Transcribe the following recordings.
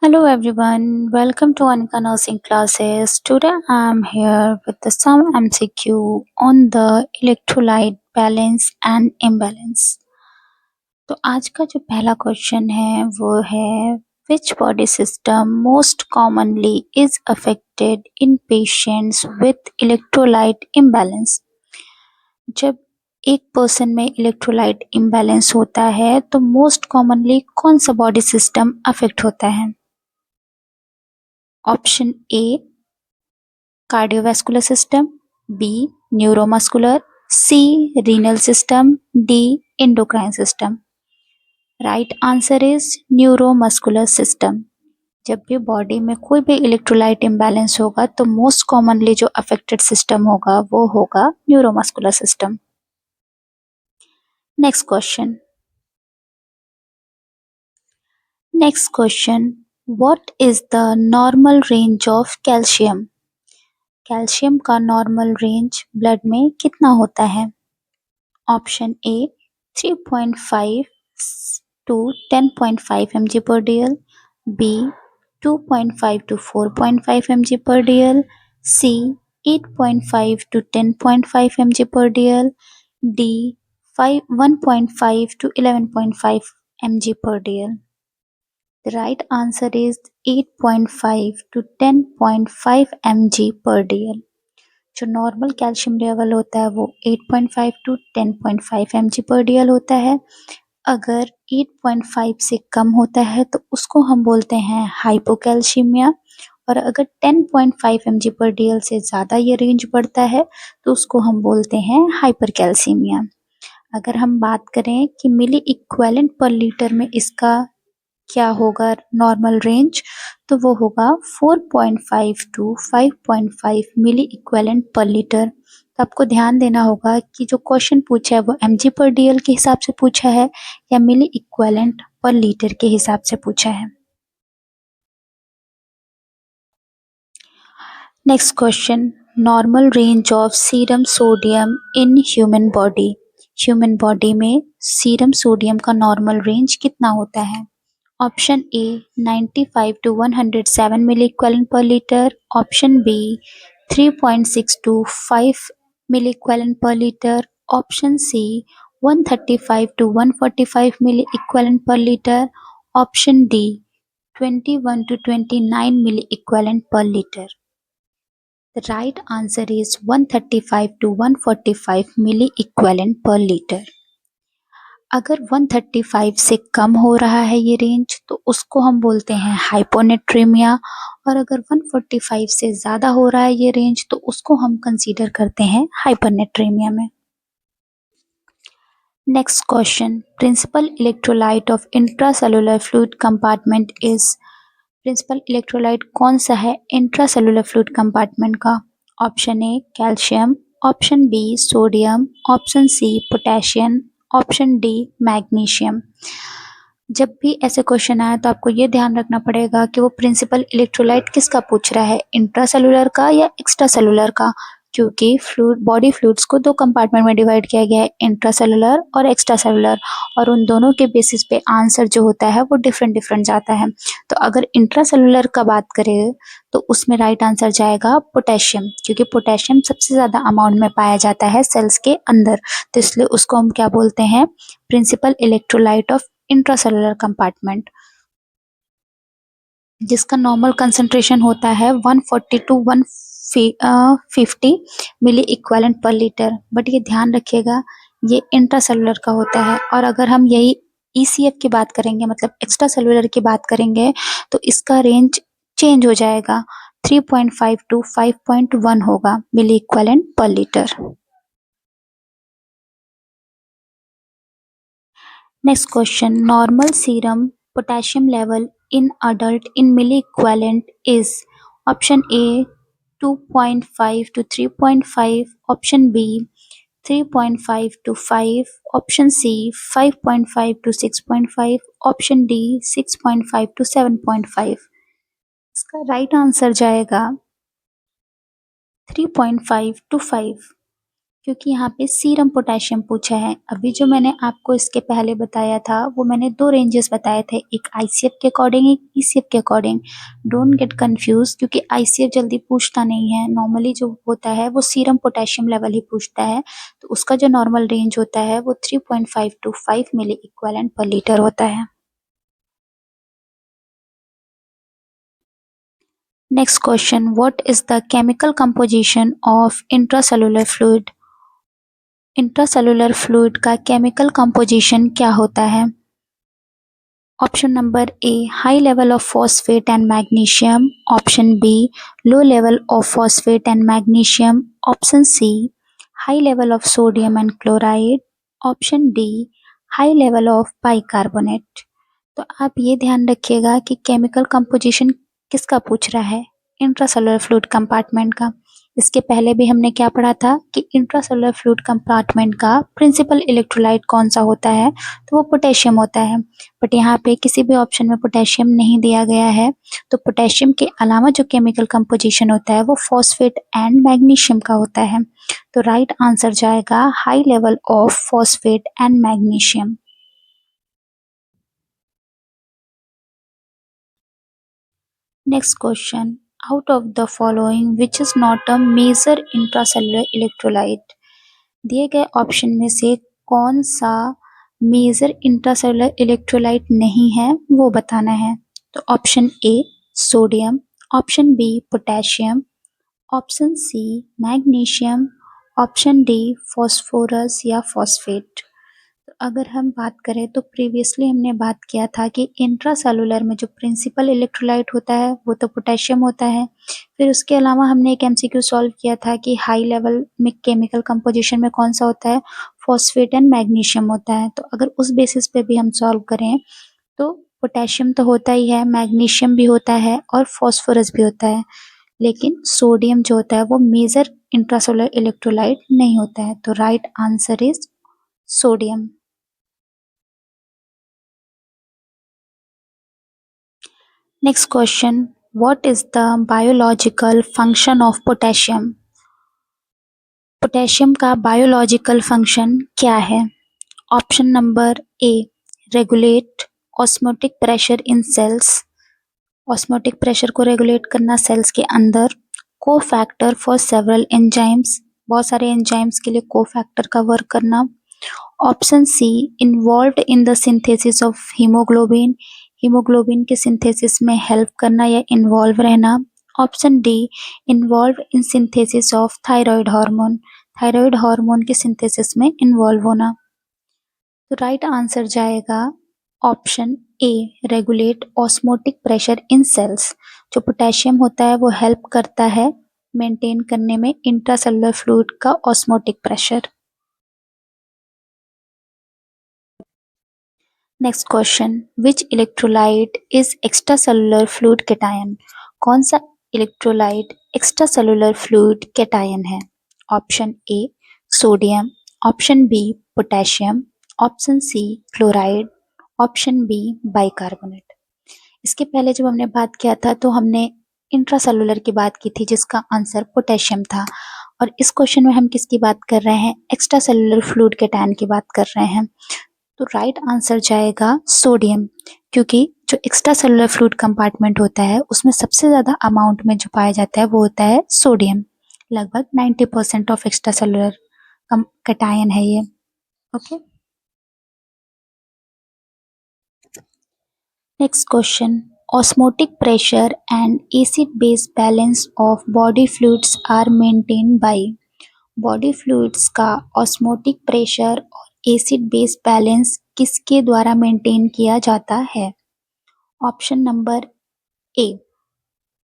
Hello everyone, welcome to Anika Nursing Classes. Today I am here with some MCQ on the electrolyte balance and imbalance. तो आज का जो पहला question है वो है which body system most commonly is affected in patients with electrolyte imbalance? जब एक पर्सन में इलेक्ट्रोलाइट इम्बैलेंस होता है तो मोस्ट कॉमनली कौन सा बॉडी सिस्टम अफेक्ट होता है? Option A cardiovascular system, B neuromuscular, C renal system, D endocrine system. Right answer is neuromuscular system. जब भी बॉडी में कोई भी इलेक्ट्रोलाइट इम्बैलेंस होगा तो मोस्ट कॉमनली जो अफेक्टेड सिस्टम होगा वो होगा neuromuscular system. Next question. What is the normal range of calcium? Calcium का नॉर्मल रेंज ब्लड में कितना होता है? Option A 3.5 to 10.5 mg per dl, B 2.5 to 4.5 mg per dl, C 8.5 to 10.5 mg per dl, D 1.5 to 11.5 mg per dl. The right answer is 8.5 to 10.5 mg per dl. जो normal calcium level होता है वो 8.5 to 10.5 mg पर DL होता है. अगर 8.5 से कम होता है तो उसको हम बोलते हैं हाइपोकैल्शीमिया, और अगर 10.5 mg पर डीएल से ज़्यादा ये रेंज बढ़ता है तो उसको हम बोलते हैं हाइपरकैल्सीमिया. अगर हम बात करें कि मिली इक्विवेलेंट पर लीटर में इसका क्या होगा नॉर्मल रेंज, तो वो होगा 4.5 to 5.5 milli equivalent per litre. तो आपको ध्यान देना होगा कि जो क्वेश्चन पूछा है वो mg पर डीएल के हिसाब से पूछा है या मिली इक्विवेलेंट पर लीटर के हिसाब से पूछा है. Next question. Normal range of serum sodium in human body. Human body में सीरम सोडियम का नॉर्मल रेंज कितना होता है? Option A 95 to 107 milli equivalent per litre, option B 3.6 to 5 milli equivalent per litre, option C 135 to 145 milli equivalent per litre, option D 21 to 29 milli equivalent per litre. The right answer is 135 to 145 milli equivalent per litre. अगर 135 से कम हो रहा है ये range तो उसको हम बोलते हैं हाइपोनेट्रीमिया, और अगर 145 से ज़्यादा हो रहा है ये रेंज तो उसको हम कंसीडर करते हैं हाइपरनेट्रीमिया में. Next question. Principal electrolyte of intracellular fluid compartment is. Principal electrolyte कौन सा है इंट्रासेलुलर फ्लूइड कंपार्टमेंट का? Option A calcium, option B sodium, option C potassium, option D magnesium. जब भी ऐसे क्वेश्चन आए तो आपको ये ध्यान रखना पड़ेगा कि वो प्रिंसिपल इलेक्ट्रोलाइट किसका पूछ रहा है, इंट्रासेलुलर का या एक्स्ट्रा सेलुलर का, क्योंकि फ्लूइड बॉडी फ्लूइड्स को दो कंपार्टमेंट में डिवाइड किया गया है, इंट्रासेलुलर और एक्स्ट्रा सेलुलर, और उन दोनों के बेसिस पे आंसर जो होता है वो डिफरेंट डिफरेंट जाता है. तो अगर इंट्रासेलुलर का बात करें तो उसमें राइट आंसर जाएगा पोटेशियम, क्योंकि पोटेशियम सबसे ज़्यादा अमाउंट में पाया जाता है सेल्स के अंदर, तो इसलिए उसको हम क्या बोलते हैं, principal electrolyte of intracellular compartment, जिसका नॉर्मल कंसंट्रेशन होता है 140 to 150 milli equivalent per litre. But ये ध्यान रखिएगा ये इंट्रासेलुलर का होता है, और अगर हम यही ECF की बात करेंगे मतलब एक्स्ट्रा सेलुलर की बात करेंगे तो इसका रेंज चेंज हो जाएगा, 3.5 टू 5.1 होगा milli equivalent per litre. Next question. Normal serum potassium level in adult in milliequivalent is. Option A 2.5 to 3.5, option B 3.5 to 5, option C 5.5 to 6.5, option D 6.5 to 7.5. इसका right answer जाएगा 3.5 to 5. क्योंकि यहाँ पे serum potassium पूछा है। अभी जो मैंने आपको इसके पहले बताया था वो मैंने 2 रेंजेस बताए थे, एक आईसीएफ के अकॉर्डिंग, एक ईसीएफ के अकॉर्डिंग। डोंट गेट कंफ्यूज, क्योंकि आईसीएफ जल्दी पूछता नहीं है। नॉर्मली जो होता है वो सीरम पोटेशियम लेवल ही पूछता है, तो उसका जो नॉर्मल रेंज होता है वो 3.5 to 5 milli equivalent per litre होता है। Next question, what is the chemical composition of intracellular fluid? Intracellular fluid का केमिकल कंपोजिशन क्या होता है? Option number A, high level of phosphate and magnesium. Option B, low level of phosphate and magnesium. Option C, high level of sodium and chloride. Option D, high level of bicarbonate. तो आप ये ध्यान रखिएगा कि chemical composition किसका पूछ रहा है? इंट्रासेलुलर फ्लूइड कंपार्टमेंट का। इसके पहले भी हमने क्या पढ़ा था कि इंट्रासेलुलर फ्लूइड कंपार्टमेंट का प्रिंसिपल इलेक्ट्रोलाइट कौन सा होता है, तो वो पोटेशियम होता है। बट यहाँ पे किसी भी ऑप्शन में पोटेशियम नहीं दिया गया है, तो पोटेशियम के अलावा जो केमिकल कंपोजिशन होता है वो फॉस्फेट एंड मैग्नीशियम का होता है। तो राइट आंसर जाएगा high level of phosphate and magnesium. Next question, out of the following which is not a major intracellular electrolyte? दिए गए ऑप्शन में से कौन सा मेजर इंट्रासेलुलर इलेक्ट्रोलाइट नहीं है वो बताना है। तो option A sodium, option B potassium, option C magnesium, option D phosphorus या फॉस्फेट। तो अगर हम बात करें तो प्रीवियसली हमने बात किया था कि इंट्रासेलुलर में जो प्रिंसिपल इलेक्ट्रोलाइट होता है वो तो पोटेशियम होता है। फिर उसके अलावा हमने एक एमसीक्यू सॉल्व किया था कि हाई लेवल में केमिकल कंपोजिशन में कौन सा होता है, फॉस्फेट एंड मैग्नीशियम होता है। तो अगर उस बेसिस पे भी हम सॉल्व करें तो पोटेशियम तो होता ही है, मैग्नीशियम भी होता है और फॉस्फोरस भी होता है, लेकिन सोडियम जो होता है वो मेजर इंट्रासेलुलर इलेक्ट्रोलाइट नहीं होता है। तो right answer is sodium. Next question, what is the biological function of potassium? Potassium का बायोलॉजिकल फंक्शन क्या है? Option number A, regulate osmotic pressure in cells. Osmotic pressure को रेगुलेट करना सेल्स के अंदर। को फैक्टर फॉर सेवरल एंजाइम्स, बहुत सारे एंजाइम्स के लिए को फैक्टर का वर्क करना। Option C, involve in the synthesis of haemoglobin, haemoglobin के सिंथेसिस में हेल्प करना या इन्वॉल्व रहना। Option D, involve in synthesis of thyroid hormone, thyroid hormone के सिंथेसिस में इन्वॉल्व होना। तो राइट आंसर जाएगा option A, regulate osmotic pressure in cells. जो पोटेशियम होता है वो हेल्प करता है मेंटेन करने में इंट्रासेलुलर फ्लूइड का osmotic pressure. Next question, which electrolyte is extracellular fluid cation? कौन सा इलेक्ट्रोलाइट एक्स्ट्रासेलुलर फ्लूइड कैटायन है? Option A sodium, option B potassium, option C chloride, option B bicarbonate. इसके पहले जब हमने बात किया था तो हमने इंट्रासेलुलर की बात की थी जिसका आंसर पोटेशियम था, और इस क्वेश्चन में हम किसकी बात कर रहे हैं? एक्स्ट्रासेलुलर फ्लूइड कैटायन की बात कर रहे हैं। तो राइट आंसर जाएगा सोडियम, क्योंकि जो एक्स्ट्रा सेलुलर फ्लूइड कंपार्टमेंट होता है उसमें सबसे ज़्यादा अमाउंट में जो पाया जाता है वो होता है सोडियम। लगभग 90% ऑफ एक्स्ट्रा सेलुलर कैटायन है ये। Okay, next question, osmotic pressure and acid base balance of body fluids are maintained by. Body fluids का ऑस्मोटिक प्रेशर और एसिड बेस बैलेंस किसके द्वारा मेंटेन किया जाता है? Option number A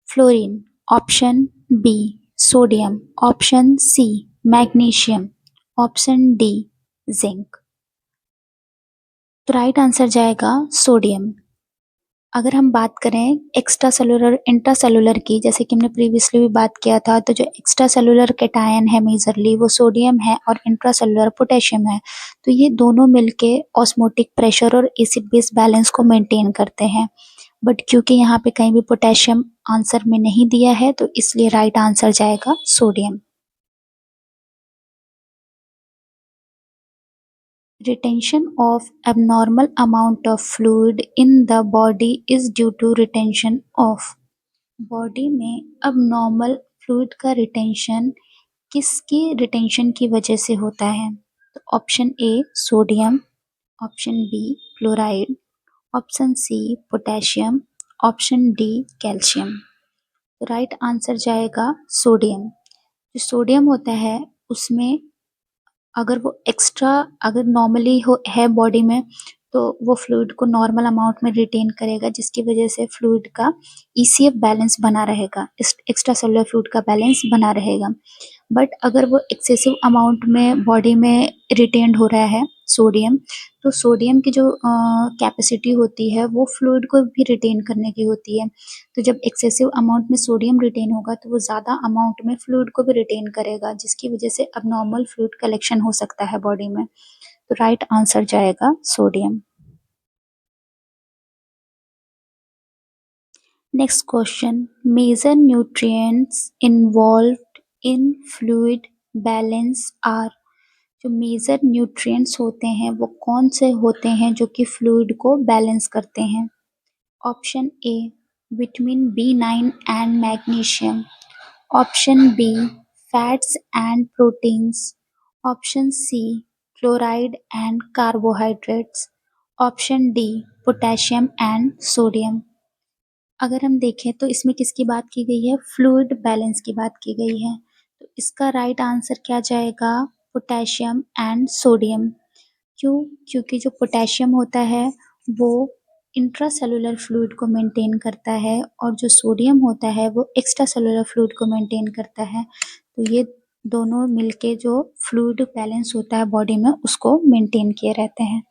fluorine, option B sodium, option C magnesium, option D zinc. तो right answer जाएगा sodium. अगर हम बात करें एक्स्ट्रा सेलुलर इंट्रा सेलुलर की, जैसे कि हमने प्रीवियसली भी बात किया था, तो जो एक्स्ट्रा सेलुलर कैटायन है मेजरली वो सोडियम है और इंट्रा सेलुलर पोटेशियम है। तो ये दोनों मिलके ऑस्मोटिक प्रेशर और एसिड बेस बैलेंस को मेंटेन करते हैं। बट क्योंकि यहाँ पे कहीं भी पोटेशियम आंसर में नहीं दिया है तो इसलिए राइट आंसर जाएगा sodium. Retention of abnormal amount of fluid in the body is due to retention of. Body में abnormal fluid का रिटेंशन किसकी रिटेंशन की वजह से होता है? तो option A sodium, option B chloride, option C potassium, option D calcium. तो राइट आंसर जाएगा सोडियम। जो सोडियम होता है उसमें अगर वो एक्स्ट्रा अगर नॉर्मली हो है बॉडी में तो वो फ्लूइड को नॉर्मल अमाउंट में रिटेन करेगा, जिसकी वजह से फ्लूइड का ईसीएफ बैलेंस बना रहेगा, एक्स्ट्रा सेलुलर फ्लूइड का बैलेंस बना रहेगा। बट अगर वो एक्सेसिव अमाउंट में बॉडी में रिटेन्ड हो रहा है सोडियम, तो सोडियम की जो कैपेसिटी होती है वो फ्लूइड को भी रिटेन करने की होती है। तो जब एक्सेसिव अमाउंट में सोडियम रिटेन होगा तो वो ज़्यादा अमाउंट में फ्लूइड को भी रिटेन करेगा, जिसकी वजह से अबनॉर्मल फ्लूइड कलेक्शन हो सकता है बॉडी में। तो राइट आंसर जाएगा sodium. Next question, major nutrients involved in fluid balance are. जो मेजर न्यूट्रिएंट्स होते हैं वो कौन से होते हैं जो कि फ्लूइड को बैलेंस करते हैं? Option A vitamin B9 and magnesium, option B fats and proteins, option C chloride and carbohydrates, option D potassium and sodium. अगर हम देखें तो इसमें किसकी बात की गई है? फ्लूइड बैलेंस की बात की गई है। तो इसका राइट आंसर क्या जाएगा? Potassium and sodium. क्यों? क्योंकि जो पोटेशियम होता है वो इंट्रासेलुलर फ्लूइड को मेंटेन करता है और जो सोडियम होता है वो एक्स्ट्रा सेलुलर फ्लूइड को मेंटेन करता है। तो ये दोनों मिलके जो फ्लूइड बैलेंस होता है बॉडी में उसको मेंटेन किए रहते हैं।